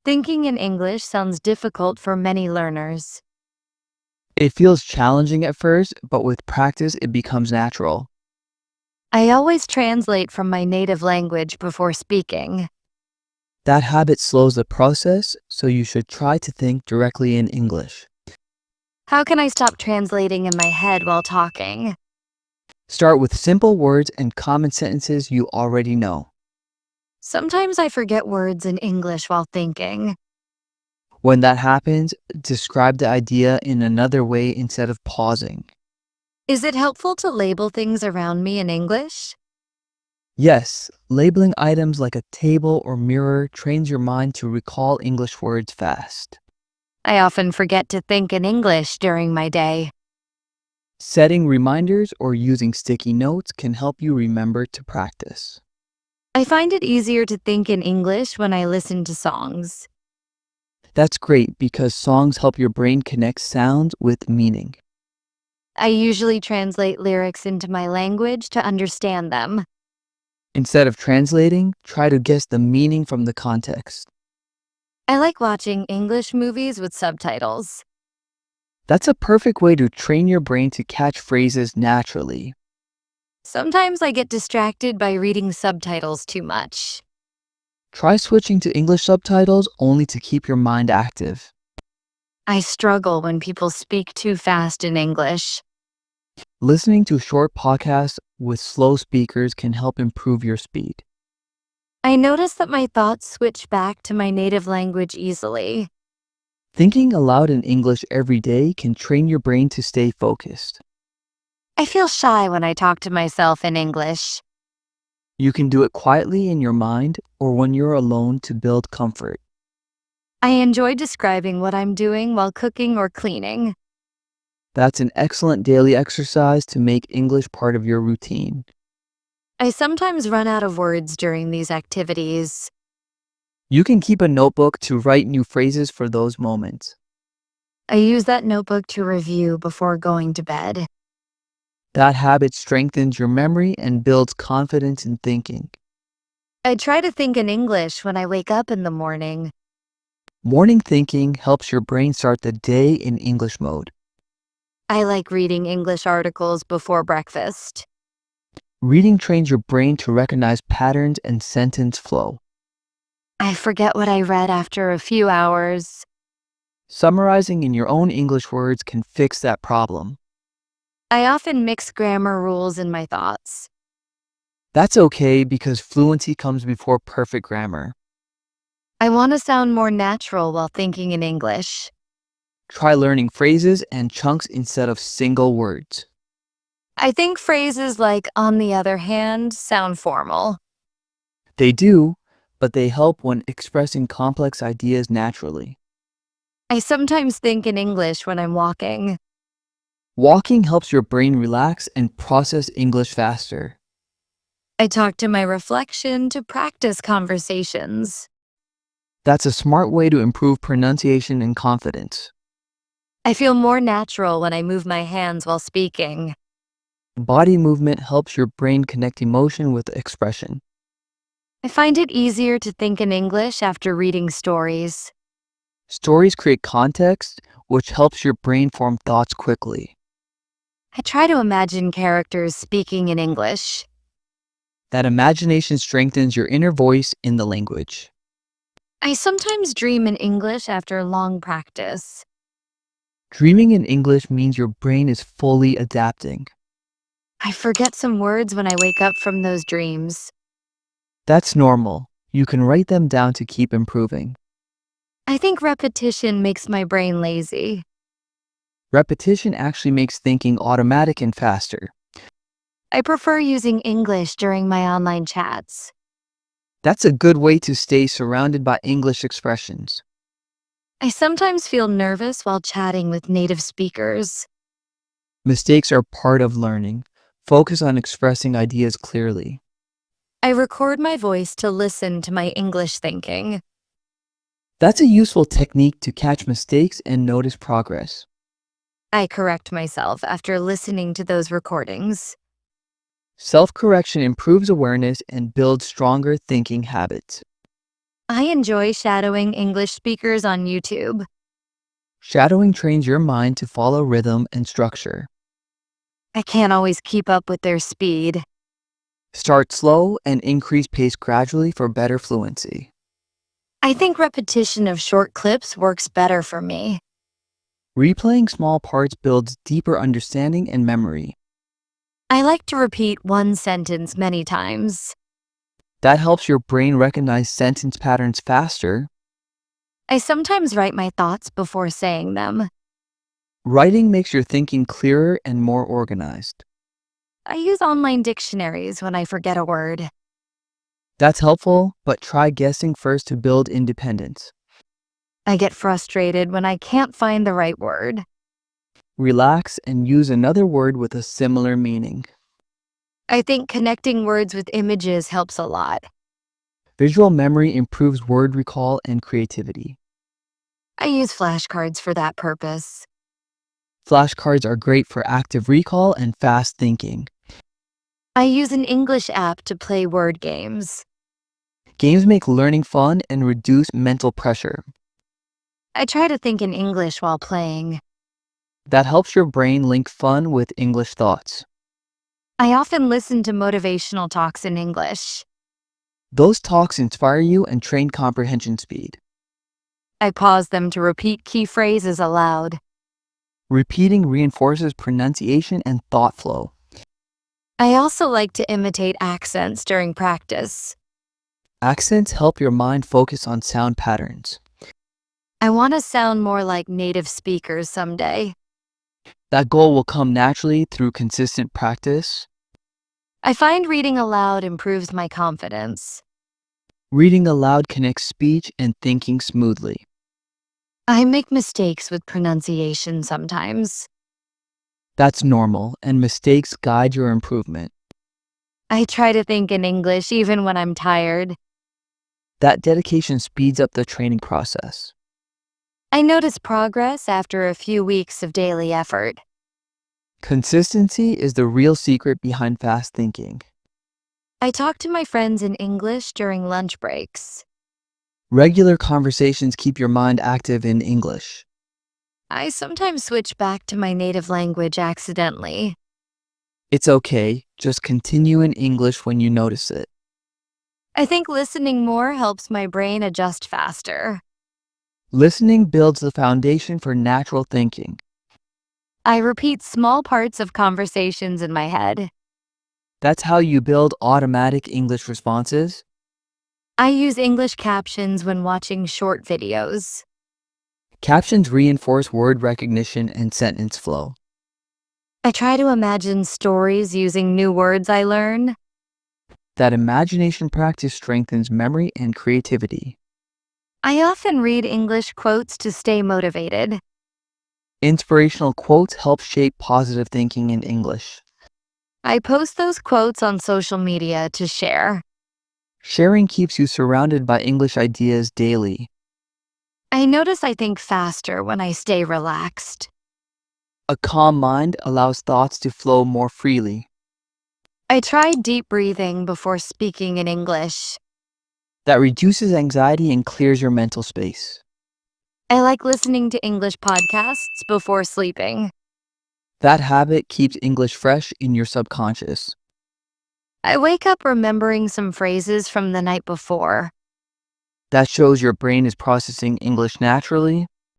Thinking in English sounds difficult for many learners. It feels challenging at first, but with practice, it becomes natural. I always translate from my native language before speaking. That habit slows the process, so you should try to think directly in English. How can I stop translating in my head while talking? Start with simple words and common sentences you already know. Sometimes I forget words in English while thinking. When that happens, describe the idea in another way instead of pausing. Is it helpful to label things around me in English? Yes, labeling items like a table or mirror trains your mind to recall English words fast. I often forget to think in English during my day. Setting reminders or using sticky notes can help you remember to practice. I find it easier to think in English when I listen to songs. That's great because songs help your brain connect sounds with meaning. I usually translate lyrics into my language to understand them. Instead of translating, try to guess the meaning from the context. I like watching English movies with subtitles. That's a perfect way to train your brain to catch phrases naturally. Sometimes I get distracted by reading subtitles too much. Try switching to English subtitles only to keep your mind active. I struggle when people speak too fast in English. Listening to short podcasts with slow speakers can help improve your speed. I notice that my thoughts switch back to my native language easily. Thinking aloud in English every day can train your brain to stay focused. I feel shy when I talk to myself in English. You can do it quietly in your mind or when you're alone to build comfort. I enjoy describing what I'm doing while cooking or cleaning. That's an excellent daily exercise to make English part of your routine. I sometimes run out of words during these activities. You can keep a notebook to write new phrases for those moments. I use that notebook to review before going to bed. That habit strengthens your memory and builds confidence in thinking. I try to think in English when I wake up in the morning. Morning thinking helps your brain start the day in English mode. I like reading English articles before breakfast. Reading trains your brain to recognize patterns and sentence flow. I forget what I read after a few hours. Summarizing in your own English words can fix that problem. I often mix grammar rules in my thoughts. That's okay because fluency comes before perfect grammar. I want to sound more natural while thinking in English. Try learning phrases and chunks instead of single words. I think phrases like "on the other hand" sound formal. They do, but they help when expressing complex ideas naturally. I sometimes think in English when I'm walking. Walking helps your brain relax and process English faster. I talk to my reflection to practice conversations. That's a smart way to improve pronunciation and confidence. I feel more natural when I move my hands while speaking. Body movement helps your brain connect emotion with expression. I find it easier to think in English after reading stories. Stories create context, which helps your brain form thoughts quickly. I try to imagine characters speaking in English. That imagination strengthens your inner voice in the language. I sometimes dream in English after long practice. Dreaming in English means your brain is fully adapting. I forget some words when I wake up from those dreams. That's normal. You can write them down to keep improving. I think repetition makes my brain lazy. Repetition actually makes thinking automatic and faster. I prefer using English during my online chats. That's a good way to stay surrounded by English expressions. I sometimes feel nervous while chatting with native speakers. Mistakes are part of learning. Focus on expressing ideas clearly. I record my voice to listen to my English thinking. That's a useful technique to catch mistakes and notice progress. I correct myself after listening to those recordings. Self-correction improves awareness and builds stronger thinking habits. I enjoy shadowing English speakers on YouTube. Shadowing trains your mind to follow rhythm and structure. I can't always keep up with their speed. Start slow and increase pace gradually for better fluency. I think repetition of short clips works better for me. Replaying small parts builds deeper understanding and memory. I like to repeat one sentence many times. That helps your brain recognize sentence patterns faster. I sometimes write my thoughts before saying them. Writing makes your thinking clearer and more organized. I use online dictionaries when I forget a word. That's helpful, but try guessing first to build independence. I get frustrated when I can't find the right word. Relax and use another word with a similar meaning. I think connecting words with images helps a lot. Visual memory improves word recall and creativity. I use flashcards for that purpose. Flashcards are great for active recall and fast thinking. I use an English app to play word games. Games make learning fun and reduce mental pressure. I try to think in English while playing. That helps your brain link fun with English thoughts. I often listen to motivational talks in English. Those talks inspire you and train comprehension speed. I pause them to repeat key phrases aloud. Repeating reinforces pronunciation and thought flow. I also like to imitate accents during practice. Accents help your mind focus on sound patterns. I want to sound more like native speakers someday. That goal will come naturally through consistent practice. I find reading aloud improves my confidence. Reading aloud connects speech and thinking smoothly. I make mistakes with pronunciation sometimes. That's normal, and mistakes guide your improvement. I try to think in English even when I'm tired. That dedication speeds up the training process. I notice progress after a few weeks of daily effort. Consistency is the real secret behind fast thinking. I talk to my friends in English during lunch breaks. Regular conversations keep your mind active in English. I sometimes switch back to my native language accidentally. It's okay, just continue in English when you notice it. I think listening more helps my brain adjust faster. Listening builds the foundation for natural thinking. I repeat small parts of conversations in my head. That's how you build automatic English responses. I use English captions when watching short videos. Captions reinforce word recognition and sentence flow. I try to imagine stories using new words I learn. That imagination practice strengthens memory and creativity. I often read English quotes to stay motivated. Inspirational quotes help shape positive thinking in English. I post those quotes on social media to share. Sharing keeps you surrounded by English ideas daily. I notice I think faster when I stay relaxed. A calm mind allows thoughts to flow more freely. I try deep breathing before speaking in English. That reduces anxiety and clears your mental space. I like listening to English podcasts before sleeping. That habit keeps English fresh in your subconscious. I wake up remembering some phrases from the night before. That shows your brain is processing English naturally.